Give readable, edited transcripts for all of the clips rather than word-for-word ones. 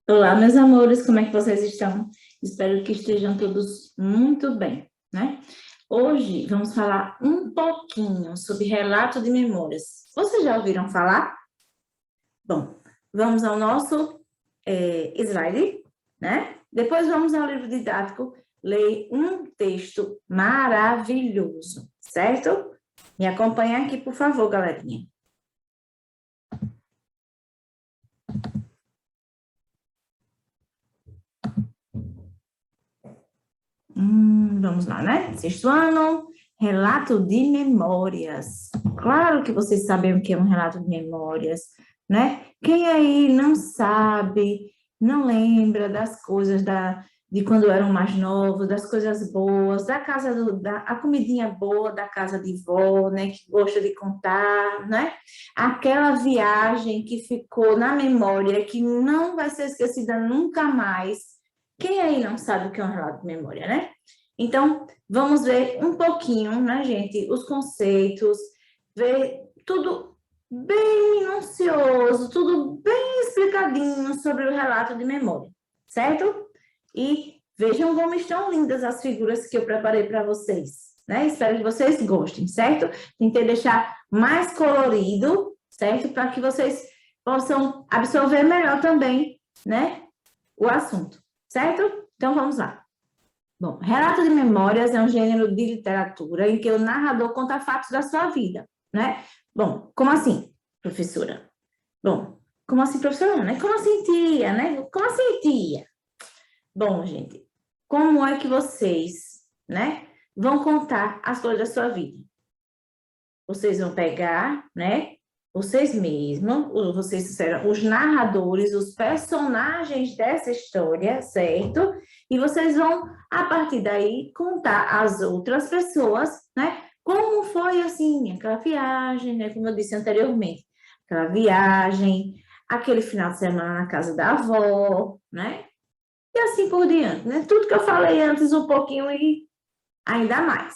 Olá, meus amores, como é que vocês estão? Espero que estejam todos muito bem, né? Hoje vamos falar um pouquinho sobre relato de memórias. Vocês já ouviram falar? Bom, vamos ao nosso slide, né? Depois vamos ao livro didático ler um texto maravilhoso, certo? Me acompanha aqui, por favor, galerinha. Vamos lá, né? Sexto ano, relato de memórias. Claro que vocês sabem o que é um relato de memórias, né? Quem aí não sabe, não lembra das coisas de quando eram mais novos, das coisas boas, da casa a comidinha boa da casa de vó, né? Que gosta de contar, né? Aquela viagem que ficou na memória, que não vai ser esquecida nunca mais. Quem aí não sabe o que é um relato de memória, né? Então, vamos ver um pouquinho, né, gente, os conceitos, ver tudo bem minucioso, tudo bem explicadinho sobre o relato de memória, certo? E vejam como estão lindas as figuras que eu preparei para vocês, né? Espero que vocês gostem, certo? Tentei deixar mais colorido, certo? Para que vocês possam absorver melhor também, né, o assunto, certo? Então, vamos lá. Bom, relato de memórias é um gênero de literatura em que o narrador conta fatos da sua vida, né? Bom, como assim, professora? Bom, como assim, professora, né? Como assim, tia, né? Como assim, tia? Bom, gente, como é que vocês, né, vão contar as coisas da sua vida? Vocês vão pegar, né, vocês mesmos, vocês serão os narradores, os personagens dessa história, certo? E vocês vão, a partir daí, contar às outras pessoas, né? Como foi, assim, aquela viagem, né? Como eu disse anteriormente, aquela viagem, aquele final de semana na casa da avó, né? E assim por diante, né? Tudo que eu falei antes um pouquinho e ainda mais.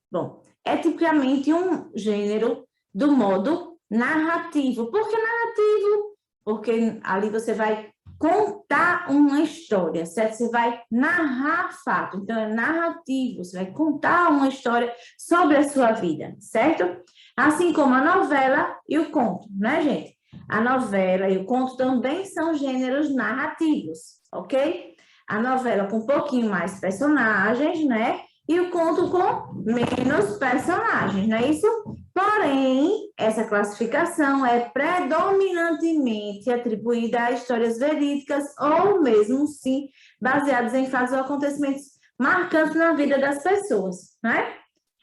Bom, é tipicamente um gênero do modo narrativo. Por que narrativo? Porque ali você vai contar uma história, certo? Você vai narrar fato. Então, é narrativo. Você vai contar uma história sobre a sua vida, certo? Assim como a novela e o conto, né, gente? A novela e o conto também são gêneros narrativos, ok? A novela com um pouquinho mais personagens, né? E o conto com menos personagens, não é isso? Porém, essa classificação é predominantemente atribuída a histórias verídicas ou mesmo, sim, baseadas em fatos ou acontecimentos marcantes na vida das pessoas, né?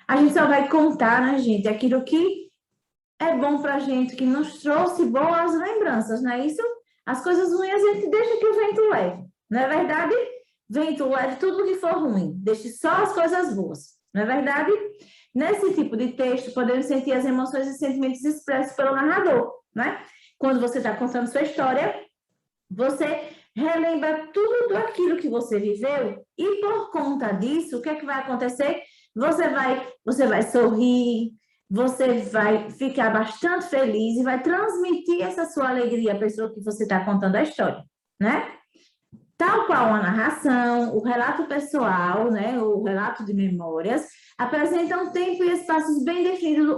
A gente só vai contar, né, gente, aquilo que é bom para a gente, que nos trouxe boas lembranças, não é isso? As coisas ruins a gente deixa que o vento leve, não é verdade? Vento leve tudo que for ruim, deixe só as coisas boas, não é verdade? Nesse tipo de texto, podemos sentir as emoções e sentimentos expressos pelo narrador, né? Quando você está contando sua história, você relembra tudo aquilo que você viveu e por conta disso, o que é que vai acontecer? Você vai sorrir, você vai ficar bastante feliz e vai transmitir essa sua alegria à pessoa que você está contando a história, né? Tal qual a narração, o relato pessoal, né, o relato de memórias, apresentam tempo e espaços bem definidos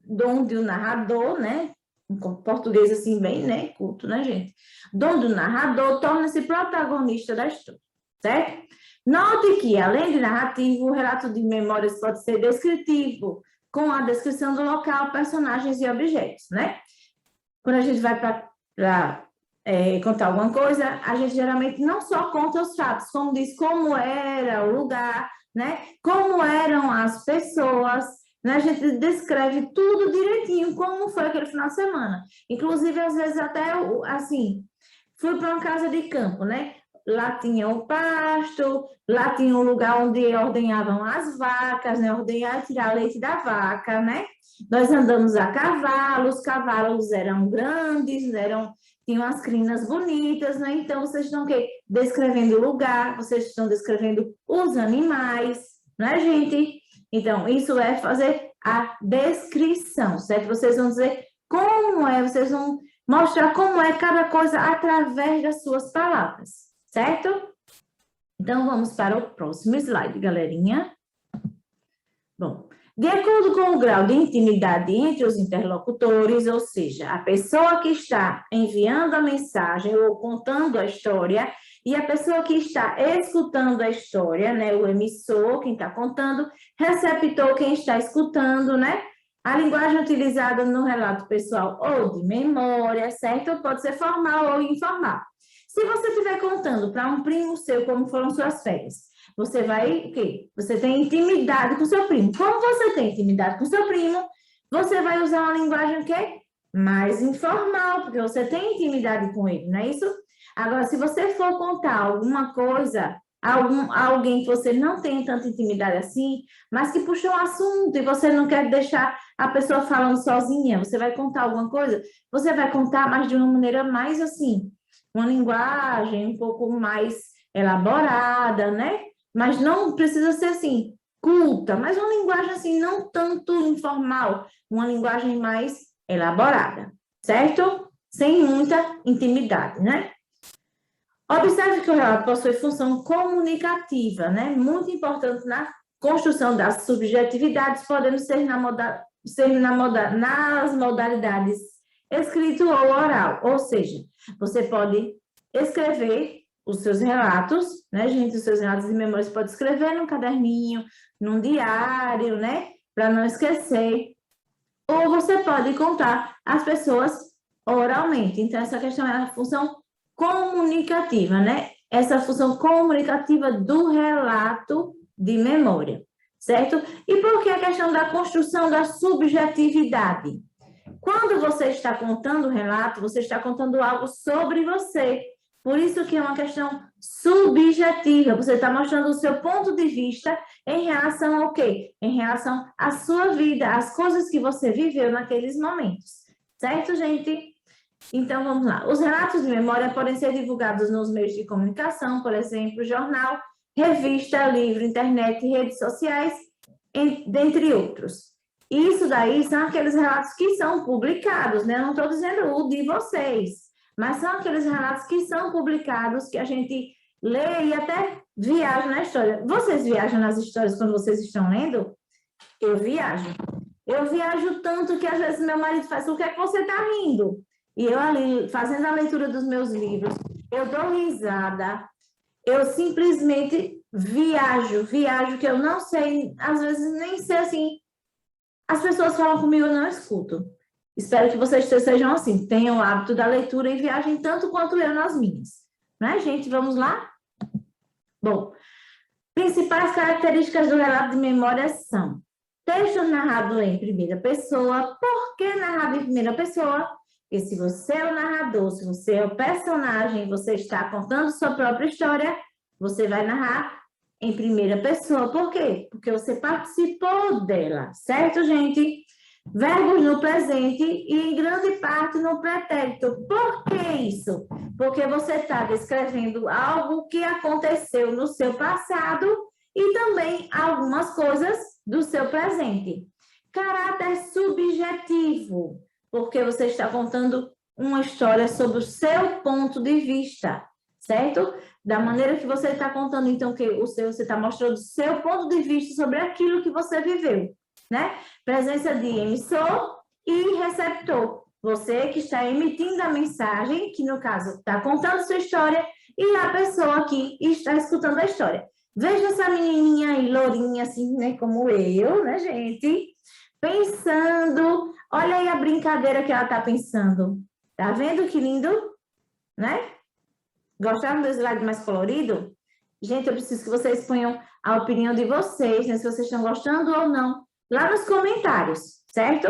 onde o narrador, né, em português assim bem, né, culto, né, gente? Onde o narrador torna-se protagonista da história, certo? Note que, além de narrativo, o relato de memórias pode ser descritivo, com a descrição do local, personagens e objetos, né? Quando a gente vai para contar alguma coisa, a gente geralmente não só conta os fatos, como diz como era o lugar, né? Como eram as pessoas, né? A gente descreve tudo direitinho, como foi aquele final de semana. Inclusive, às vezes, até, assim, fui para uma casa de campo, né? Lá tinha o pasto, lá tinha um lugar onde ordenhavam as vacas, né? Ordenhar tirar leite da vaca, né? Nós andamos a cavalo, os cavalos eram grandes, tinham as crinas bonitas, né? Então, vocês estão descrevendo o lugar, vocês estão descrevendo os animais, né, gente? Então, isso é fazer a descrição, certo? Vocês vão dizer como é, vocês vão mostrar como é cada coisa através das suas palavras, certo? Então, vamos para o próximo slide, galerinha. Bom, de acordo com o grau de intimidade entre os interlocutores, ou seja, a pessoa que está enviando a mensagem ou contando a história e a pessoa que está escutando a história, né, o emissor, quem está contando, receptor, quem está escutando, né? A linguagem utilizada no relato pessoal ou de memória, certo? Pode ser formal ou informal. Se você estiver contando para um primo seu como foram suas férias, você vai, o quê? Você tem intimidade com seu primo. Como você tem intimidade com seu primo, você vai usar uma linguagem o quê? Mais informal, porque você tem intimidade com ele, não é isso? Agora, se você for contar alguma coisa, alguém que você não tem tanta intimidade assim, mas que puxa um assunto e você não quer deixar a pessoa falando sozinha, você vai contar alguma coisa, você vai contar, mas de uma maneira mais assim, uma linguagem um pouco mais elaborada, né? Mas não precisa ser assim, culta, mas uma linguagem assim, não tanto informal, uma linguagem mais elaborada, certo? Sem muita intimidade, né? Observe que o relato possui função comunicativa, né? Muito importante na construção das subjetividades, podendo ser nas modalidades escrito ou oral, ou seja, você pode escrever os seus relatos, né, gente? Os seus relatos e memórias pode escrever num caderninho, num diário, né? Para não esquecer. Ou você pode contar às pessoas oralmente. Então, essa questão é a função comunicativa, né? Essa função comunicativa do relato de memória, certo? E por que a questão da construção da subjetividade? Quando você está contando o relato, você está contando algo sobre você. Por isso que é uma questão subjetiva. Você está mostrando o seu ponto de vista em relação ao quê? Em relação à sua vida, às coisas que você viveu naqueles momentos. Certo, gente? Então, vamos lá. Os relatos de memória podem ser divulgados nos meios de comunicação, por exemplo, jornal, revista, livro, internet, redes sociais, dentre outros. Isso daí são aqueles relatos que são publicados, né? Eu não estou dizendo o de vocês, mas são aqueles relatos que são publicados, que a gente lê e até viaja na história. Vocês viajam nas histórias quando vocês estão lendo? Eu viajo. Eu viajo tanto que às vezes meu marido faz, o que é que você está rindo? E eu ali, fazendo a leitura dos meus livros, eu dou risada, eu simplesmente viajo que eu não sei, às vezes nem sei assim, as pessoas falam comigo, eu não escuto. Espero que vocês sejam assim, tenham o hábito da leitura e viajem tanto quanto eu nas minhas. Né, gente? Vamos lá? Bom, principais características do relato de memória são texto narrado em primeira pessoa. Por que narrado em primeira pessoa? Porque se você é o narrador, se você é o personagem, você está contando sua própria história, você vai narrar em primeira pessoa. Por quê? Porque você participou dela, certo, gente? Verbos no presente e, em grande parte, no pretérito. Por que isso? Porque você está descrevendo algo que aconteceu no seu passado e também algumas coisas do seu presente. Caráter subjetivo, porque você está contando uma história sobre o seu ponto de vista, certo? Da maneira que você está contando, então, que você está mostrando o seu ponto de vista sobre aquilo que você viveu, né? Presença de emissor e receptor. Você que está emitindo a mensagem, que no caso está contando sua história, e a pessoa que está escutando a história. Veja essa menininha aí, lourinha, assim, né, como eu, né, gente? Pensando, olha aí a brincadeira que ela está pensando. Tá vendo que lindo? Né? Gostaram do slide mais colorido? Gente, eu preciso que vocês ponham a opinião de vocês, né, se vocês estão gostando ou não, lá nos comentários, certo?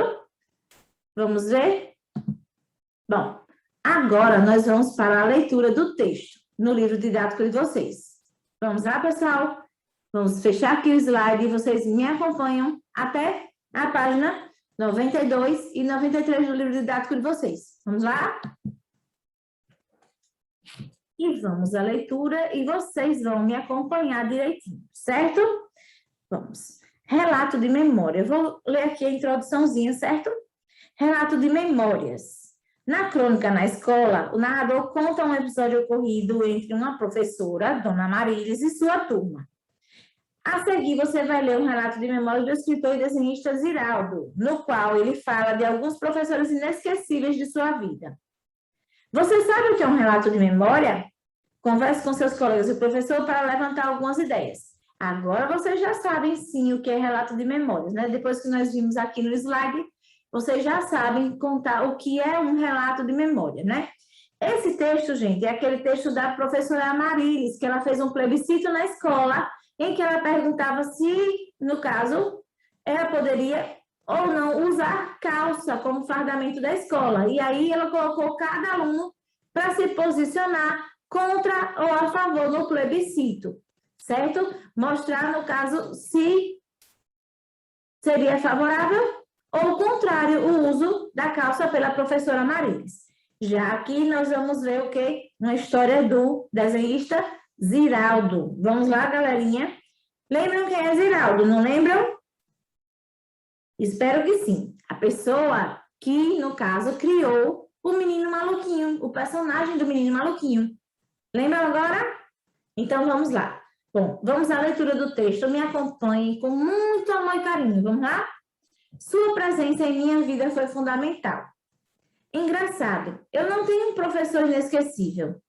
Vamos ver? Bom, agora nós vamos para a leitura do texto no livro didático de vocês. Vamos lá, pessoal? Vamos fechar aqui o slide e vocês me acompanham até a página 92 e 93 do livro didático de vocês. Vamos lá? E vamos à leitura e vocês vão me acompanhar direitinho, certo? Vamos. Relato de memória. Eu vou ler aqui a introduçãozinha, certo? Relato de memórias. Na crônica na escola, o narrador conta um episódio ocorrido entre uma professora, Dona Marilis, e sua turma. A seguir, você vai ler um relato de memória do escritor e desenhista Ziraldo, no qual ele fala de alguns professores inesquecíveis de sua vida. Você sabe o que é um relato de memória? Converse com seus colegas e professor para levantar algumas ideias. Agora vocês já sabem, sim, o que é relato de memórias, né? Depois que nós vimos aqui no slide, vocês já sabem contar o que é um relato de memória, né? Esse texto, gente, é aquele texto da professora Amarilis, que ela fez um plebiscito na escola, em que ela perguntava se, no caso, ela poderia ou não usar calça como fardamento da escola. E aí ela colocou cada aluno para se posicionar contra ou a favor no plebiscito, certo? Mostrar, no caso, se seria favorável ou contrário o uso da calça pela professora Marilis. Já aqui nós vamos ver o quê? Uma história do desenhista Ziraldo. Vamos lá, galerinha? Lembram quem é Ziraldo, não lembram? Espero que sim. A pessoa que, no caso, criou o Menino Maluquinho, o personagem do Menino Maluquinho. Lembram agora? Então, vamos lá. Bom, vamos à leitura do texto. Me acompanhe com muito amor e carinho. Vamos lá? Sua presença em minha vida foi fundamental. Engraçado, eu não tenho um professor inesquecível.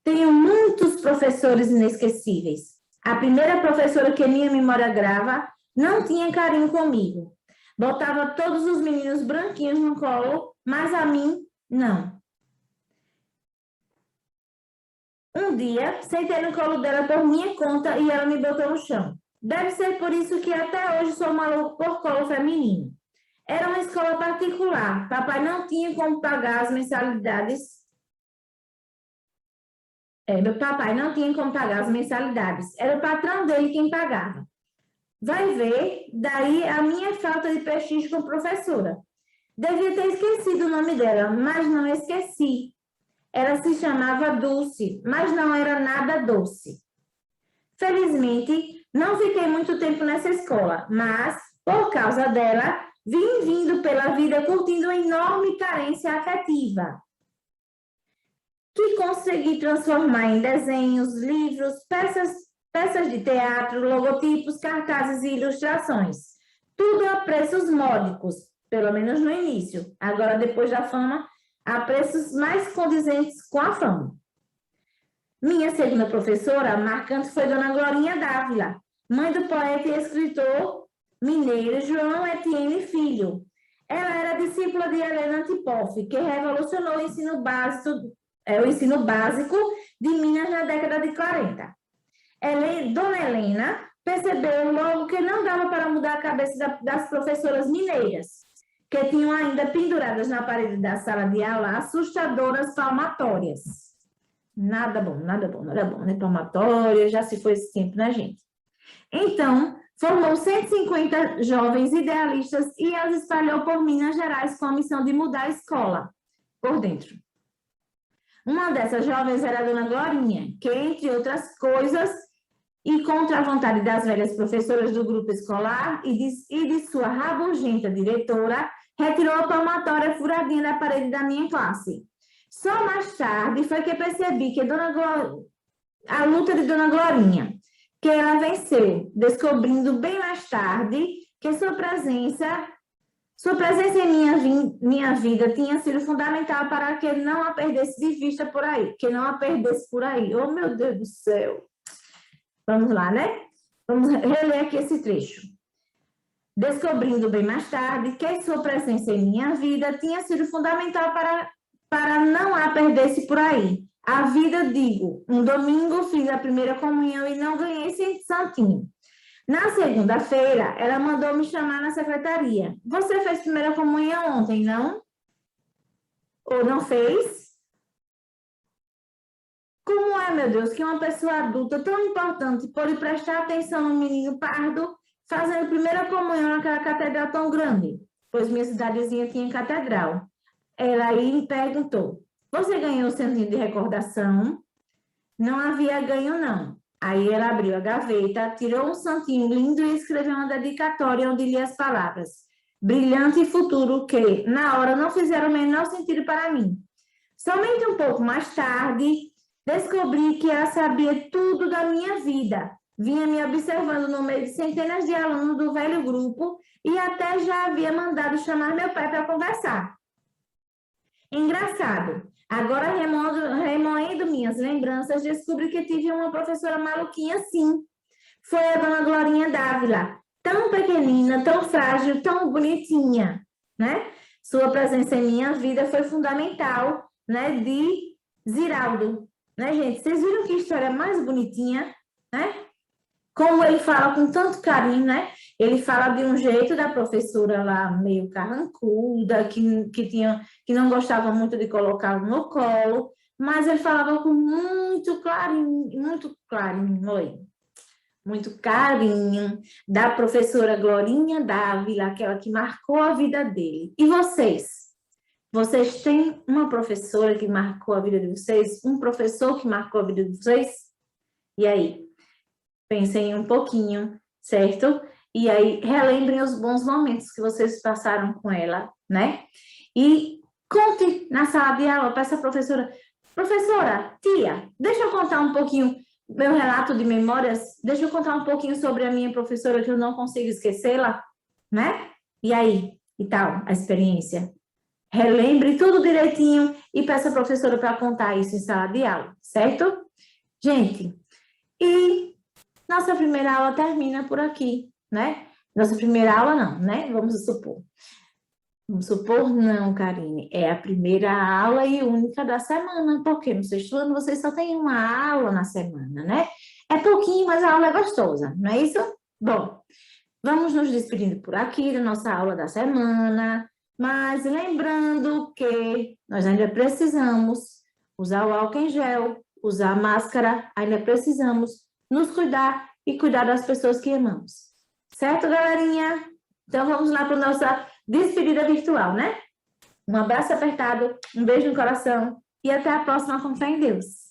Tenho muitos professores inesquecíveis. A primeira professora que minha memória grava não tinha carinho comigo. Botava todos os meninos branquinhos no colo, mas a mim, não. Um dia, sentei no colo dela por minha conta e ela me botou no chão. Deve ser por isso que até hoje sou maluco por colo feminino. Era uma escola particular. Papai não tinha como pagar as mensalidades. Meu papai não tinha como pagar as mensalidades. Era o patrão dele quem pagava. Vai ver, daí a minha falta de prestígio como professora. Devia ter esquecido o nome dela, mas não esqueci. Ela se chamava Dulce, mas não era nada doce. Felizmente, não fiquei muito tempo nessa escola, mas, por causa dela, vim vindo pela vida curtindo uma enorme carência afetiva, que consegui transformar em desenhos, livros, peças de teatro, logotipos, cartazes e ilustrações. Tudo a preços módicos, pelo menos no início. Agora, depois da fama, a preços mais condizentes com a fama. Minha segunda professora marcante foi Dona Glorinha Dávila, mãe do poeta e escritor mineiro João Etienne Filho. Ela era discípula de Helena Antipoff, que revolucionou o ensino básico de Minas na década de 40. Dona Helena percebeu logo que não dava para mudar a cabeça das professoras mineiras, que tinham ainda penduradas na parede da sala de aula assustadoras palmatórias. Nada bom, nada bom, nada bom, né? Palmatória, já se foi esse tempo, né, gente? Então, formou 150 jovens idealistas e as espalhou por Minas Gerais com a missão de mudar a escola por dentro. Uma dessas jovens era a Dona Glorinha, que, entre outras coisas, e contra a vontade das velhas professoras do grupo escolar e de sua rabugenta diretora, retirou a palmatória furadinha da parede da minha classe. Só mais tarde foi que percebi que a luta de Dona Glorinha, que ela venceu, descobrindo bem mais tarde que sua presença em minha vida tinha sido fundamental para que não a perdesse de vista por aí, que não a perdesse por aí. Oh, meu Deus do céu! Vamos lá, né? Vamos reler aqui esse trecho. Descobrindo bem mais tarde que sua presença em minha vida tinha sido fundamental para não a perdesse por aí. A vida, digo, um domingo fiz a primeira comunhão e não ganhei santinho. Na segunda-feira, ela mandou me chamar na secretaria. Você fez primeira comunhão ontem, não? Ou não fez? Como é, meu Deus, que uma pessoa adulta tão importante pode prestar atenção no menino pardo fazendo primeira comunhão naquela catedral tão grande? Pois minha cidadezinha tinha catedral. Ela aí me perguntou, você ganhou o santinho de recordação? Não havia ganho, não. Aí ela abriu a gaveta, tirou um santinho lindo e escreveu uma dedicatória onde lia as palavras. brilhante e futuro que, na hora, não fizeram o menor sentido para mim. Somente um pouco mais tarde, descobri que ela sabia tudo da minha vida. Vinha me observando no meio de centenas de alunos do velho grupo e até já havia mandado chamar meu pai para conversar. Engraçado. Agora, remoendo minhas lembranças, descobri que tive uma professora maluquinha assim. Foi a dona Glorinha Dávila, tão pequenina, tão frágil, tão bonitinha, né? Sua presença em minha vida foi fundamental, né? De Ziraldo, né, gente? Vocês viram que história mais bonitinha, né? Como ele fala com tanto carinho, né? Ele fala de um jeito da professora lá, meio carrancuda, que não gostava muito de colocá-lo no colo, mas ele falava com muito carinho, oi, muito carinho, da professora Glorinha Dávila, aquela que marcou a vida dele. E vocês? Vocês têm uma professora que marcou a vida de vocês? Um professor que marcou a vida de vocês? E aí? Pensem um pouquinho, certo? E aí, relembrem os bons momentos que vocês passaram com ela, né? E conte na sala de aula para essa professora. Professora, tia, deixa eu contar um pouquinho meu relato de memórias. Deixa eu contar um pouquinho sobre a minha professora que eu não consigo esquecê-la, né? E aí, e tal, a experiência? Relembre tudo direitinho e peça a professora para contar isso em sala de aula, certo? Gente, e nossa primeira aula termina por aqui, né? Nossa primeira aula não, né? Vamos supor. Vamos supor não, Karine. É a primeira aula e única da semana, porque no sexto ano vocês só têm uma aula na semana, né? É pouquinho, mas a aula é gostosa, não é isso? Bom, vamos nos despedindo por aqui da nossa aula da semana, mas lembrando que nós ainda precisamos usar o álcool em gel, usar a máscara, ainda precisamos nos cuidar e cuidar das pessoas que amamos. Certo, galerinha? Então, vamos lá para a nossa despedida virtual, né? Um abraço apertado, um beijo no coração e até a próxima, com fé em Deus.